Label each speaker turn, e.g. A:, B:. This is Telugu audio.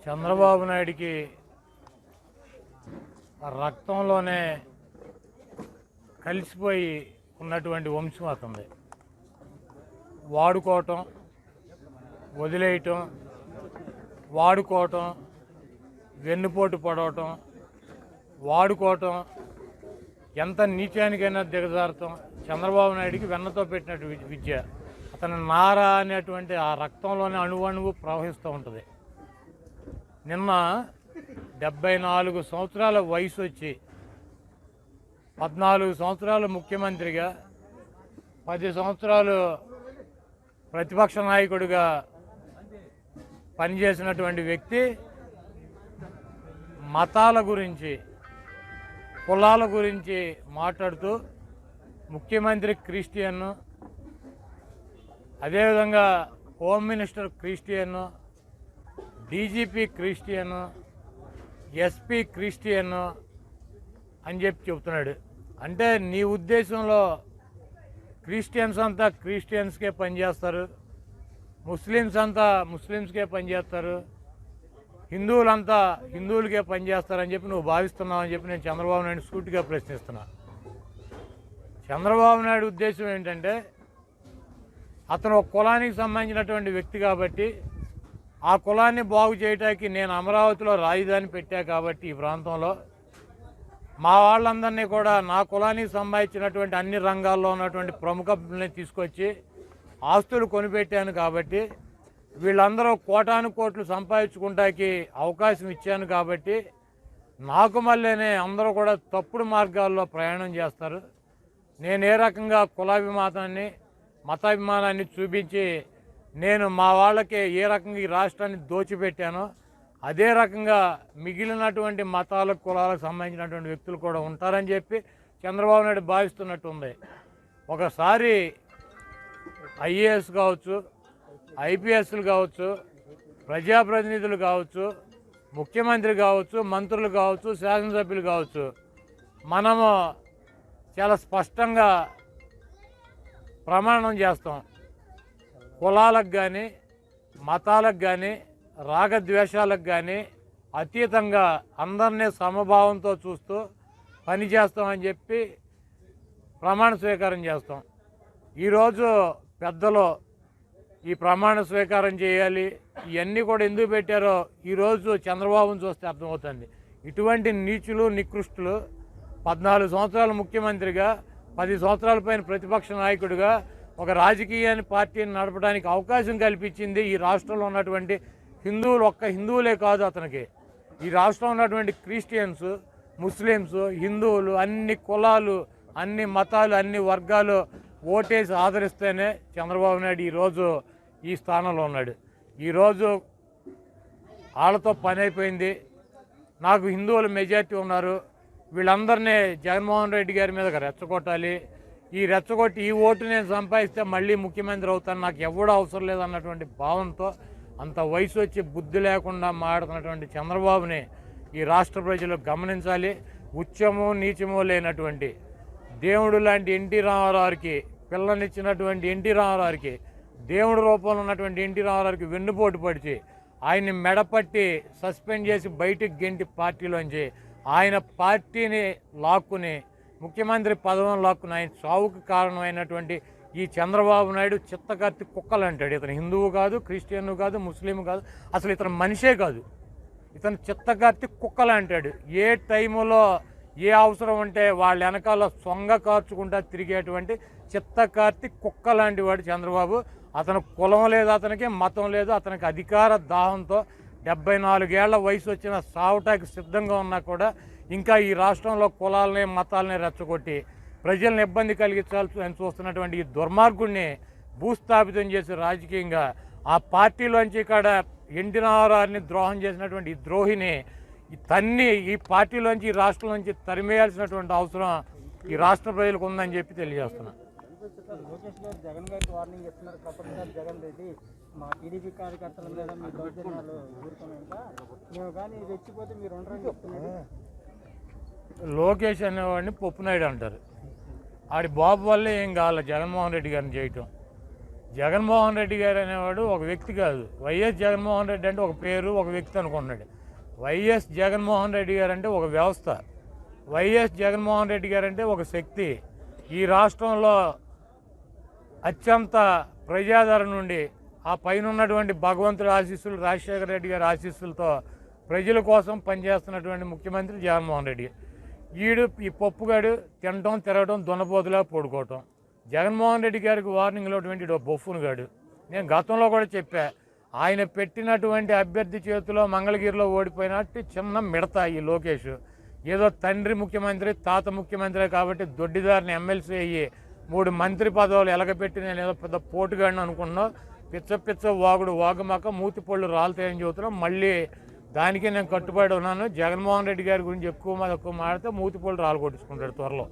A: చంద్రబాబు నాయుడికి రక్తంలోనే కలిసిపోయి ఉన్నటువంటి వంశం అతనిది. వాడుకోవటం, వదిలేయటం, వాడుకోవటం, వెన్నుపోటు పడవటం, వాడుకోవటం, ఎంత నీచానికైనా దిగజారటం చంద్రబాబు నాయుడికి వెన్నతో పెట్టినట్టు విద్య. అతని నార అనేటువంటి ఆ రక్తంలోనే అణువణువు ప్రవహిస్తూ ఉంటుంది. నిన్న 74 సంవత్సరాల వయసు వచ్చి 14 సంవత్సరాలు ముఖ్యమంత్రిగా, 10 సంవత్సరాలు ప్రతిపక్ష నాయకుడిగా పనిచేసినటువంటి వ్యక్తి మతాల గురించి, కులాల గురించి మాట్లాడుతూ ముఖ్యమంత్రి క్రిస్టియన్, అదేవిధంగా home minister Christian, DGP Christian, SP Christian అని చెప్పి చెబుతున్నాడు. అంటే నీ ఉద్దేశంలో క్రిస్టియన్స్ అంతా క్రిస్టియన్స్కే పనిచేస్తారు, ముస్లిమ్స్ అంతా ముస్లిమ్స్కే పనిచేస్తారు, హిందువులంతా హిందువులకే పనిచేస్తారని చెప్పి నువ్వు భావిస్తున్నావు అని చెప్పి నేను చంద్రబాబు నాయుడు సూటిగా ప్రశ్నిస్తున్నా. చంద్రబాబు నాయుడు ఉద్దేశం ఏంటంటే అతను ఒక కులానికి సంబంధించినటువంటి వ్యక్తి కాబట్టి ఆ కులాన్ని బాగు చేయడానికి నేను అమరావతిలో రాజధాని పెట్టా కాబట్టి ఈ ప్రాంతంలో మా వాళ్ళందరినీ కూడా నా కులానికి సంబంధించినటువంటి అన్ని రంగాల్లో ఉన్నటువంటి ప్రముఖుల్ని తీసుకొచ్చి ఆస్తులు కొనిపెట్టాను కాబట్టి వీళ్ళందరూ కోటాను కోట్లు సంపాదించుకుంటానికి అవకాశం ఇచ్చాను కాబట్టి నాకు మళ్ళీనే అందరూ కూడా తప్పుడు మార్గాల్లో ప్రయాణం చేస్తారు. నేను ఏ రకంగా కులాభిమానాన్ని, మతాభిమానాన్ని చూపించి నేను మా వాళ్ళకి ఏ రకంగా ఈ రాష్ట్రాన్ని దోచిపెట్టానో అదే రకంగా మిగిలినటువంటి మతాలకు, కులాలకు సంబంధించినటువంటి వ్యక్తులు కూడా ఉంటారని చెప్పి చంద్రబాబు నాయుడు భావిస్తున్నట్టుంది. ఒకసారి ఐఏఎస్ కావచ్చు, ఐపీఎస్లు కావచ్చు, ప్రజాప్రతినిధులు కావచ్చు, ముఖ్యమంత్రి కావచ్చు, మంత్రులు కావచ్చు, శాసనసభ్యులు కావచ్చు, మనము చాలా స్పష్టంగా ప్రమాణం చేస్తాం. కులాలకు కానీ, మతాలకు కానీ, రాగద్వేషాలకు కానీ అతీతంగా అందరినీ సమభావంతో చూస్తూ పనిచేస్తామని చెప్పి ప్రమాణ స్వీకారం చేస్తాం. ఈరోజు పెద్దలు ఈ ప్రమాణ స్వీకారం చేయాలి, ఇవన్నీ కూడా ఎందుకు పెట్టారో ఈరోజు చంద్రబాబును చూస్తే అర్థమవుతుంది. ఇటువంటి నీచులు, నికృష్టులు 14 సంవత్సరాలు ముఖ్యమంత్రిగా, 10 సంవత్సరాల పైన ప్రతిపక్ష నాయకుడిగా ఒక రాజకీయ పార్టీని నడపడానికి అవకాశం కల్పించింది ఈ రాష్ట్రంలో ఉన్నటువంటి హిందువులు. ఒక్క హిందువులే కాదు, అతనికి ఈ రాష్ట్రంలో ఉన్నటువంటి క్రిస్టియన్స్, ముస్లిమ్స్, హిందువులు, అన్ని కులాలు, అన్ని మతాలు, అన్ని వర్గాలు ఓటేసి ఆదరిస్తేనే చంద్రబాబు నాయుడు ఈరోజు ఈ స్థానంలో ఉన్నాడు. ఈరోజు వాళ్ళతో పని అయిపోయింది. నాకు హిందువులు మెజారిటీ ఉన్నారు, వీళ్ళందరినీ జగన్మోహన్ రెడ్డి గారి మీద రెచ్చగొట్టాలి, ఈ రెచ్చగొట్టి ఈ ఓటు నేను సంపాదిస్తే మళ్ళీ ముఖ్యమంత్రి అవుతాను, నాకు ఎవడూ అవసరం లేదన్నటువంటి భావంతో అంత వయసు వచ్చి బుద్ధి లేకుండా మాట్లాడుతున్నటువంటి చంద్రబాబుని ఈ రాష్ట్ర ప్రజలు గమనించాలి. ఉచ్చము నీచము లేనటువంటి దేవుడు లాంటి ఎన్టీ రామారావుకి, పిల్లనిచ్చినటువంటి ఎన్టీ రామారావుకి, దేవుడి రూపంలో ఉన్నటువంటి ఎన్టీ రామారావుకి వెన్నుపోటు పడిచి ఆయన్ని మెడపట్టి సస్పెండ్ చేసి బయటికి గెంటి పార్టీలోంచి ఆయన పార్టీని లాక్కుని ముఖ్యమంత్రి పదవిని లాక్కుని ఆయన చావుకు కారణమైనటువంటి ఈ చంద్రబాబు నాయుడు చిత్తకత్తి కుక్కలు అంటాడు. ఇతను హిందువు కాదు, క్రిస్టియన్ కాదు, ముస్లిం కాదు, అసలు ఇతను మనిషే కాదు. ఇతను చిత్తకత్తి కుక్కలు అంటాడు. ఏ టైములో ఏ అవసరం ఉంటే వాళ్ళ వెనకాల సొంగ కార్చుకుంటా తిరిగేటువంటి చిత్తకత్తి కుక్క లాంటి వాడు చంద్రబాబు. అతను కులం లేదు, అతనికి మతం లేదు, అతనికి అధికార దాహంతో 74 ఏళ్ల వయసు వచ్చిన సావటానికి సిద్ధంగా ఉన్నా కూడా ఇంకా ఈ రాష్ట్రంలో కులాలని, మతాలని రెచ్చగొట్టి ప్రజలను ఇబ్బంది కలిగించాల్సి చూస్తున్నటువంటి ఈ దుర్మార్గుడిని భూస్థాపితం చేసి రాజకీయంగా ఆ పార్టీలోంచి ఇక్కడ ఎన్టీ రామారావుని ద్రోహం చేసినటువంటి ఈ ద్రోహిని తన్ని ఈ పార్టీలోంచి, ఈ రాష్ట్రం నుంచి తరిమేయాల్సినటువంటి అవసరం ఈ రాష్ట్ర ప్రజలకు ఉందని చెప్పి తెలియజేస్తున్నా.
B: లోకేష్ గారు జగన్ గారికి వార్నింగ్ ఇస్తున్నారు. తప్పకుండా జగన్ రెడ్డి మా టీడీపీ కార్యకర్తల మీద మీ దౌర్జన్యాలు ఊరుకున్నాక మేము కానీ రెచ్చిపోతే మీరు ఉండరని చెప్తున్నారు.
A: లోకేష్ అనేవాడిని పప్పునాయుడు అంటారు. ఆడి బాబు వల్లే ఏం కావాలి జగన్మోహన్ రెడ్డి గారిని చేయటం. జగన్మోహన్ రెడ్డి గారు అనేవాడు ఒక వ్యక్తి కాదు. వైఎస్ జగన్మోహన్ రెడ్డి అంటే ఒక పేరు, ఒక వ్యక్తి అనుకున్నాడు. వైఎస్ జగన్మోహన్ రెడ్డి గారు అంటే ఒక వ్యవస్థ. వైఎస్ జగన్మోహన్ రెడ్డి గారు అంటే ఒక శక్తి. ఈ రాష్ట్రంలో అత్యంత ప్రజాదరణ నుండి ఆ పైన ఉన్నటువంటి భగవంతుడి ఆశీస్సులు, రాజశేఖర రెడ్డి గారి ఆశీస్సులతో ప్రజల కోసం పనిచేస్తున్నటువంటి ముఖ్యమంత్రి జగన్మోహన్ రెడ్డి. ఈ పప్పుగాడు తినటం, తిరగటం, దున్నపోతులా పడుకోవటం. జగన్మోహన్ రెడ్డి గారికి వార్నింగ్లో బొఫ్ఫును గాడు. నేను గతంలో కూడా చెప్పా, ఆయన పెట్టినటువంటి అభ్యర్థి చేతిలో మంగళగిరిలో ఓడిపోయినట్టు చిన్న మిడత ఈ లోకేష్. ఏదో తండ్రి ముఖ్యమంత్రి, తాత ముఖ్యమంత్రి కాబట్టి దొడ్డిదారిని ఎమ్మెల్సీ అయ్యి 3 మంత్రి పదవులు ఎలగపెట్టి నేను ఏదో పెద్ద పోటుగాడిని అనుకున్నాను. పిచ్చ వాగుమాక మూతిపళ్ళు రాలుతాయని చెబుతున్నాం. మళ్ళీ దానికే నేను కట్టుబడి ఉన్నాను. జగన్మోహన్ రెడ్డి గారి గురించి ఎక్కువ మాట్లాడితే మూతిపళ్ళు రాలు కొట్టించుకుంటాడు త్వరలో.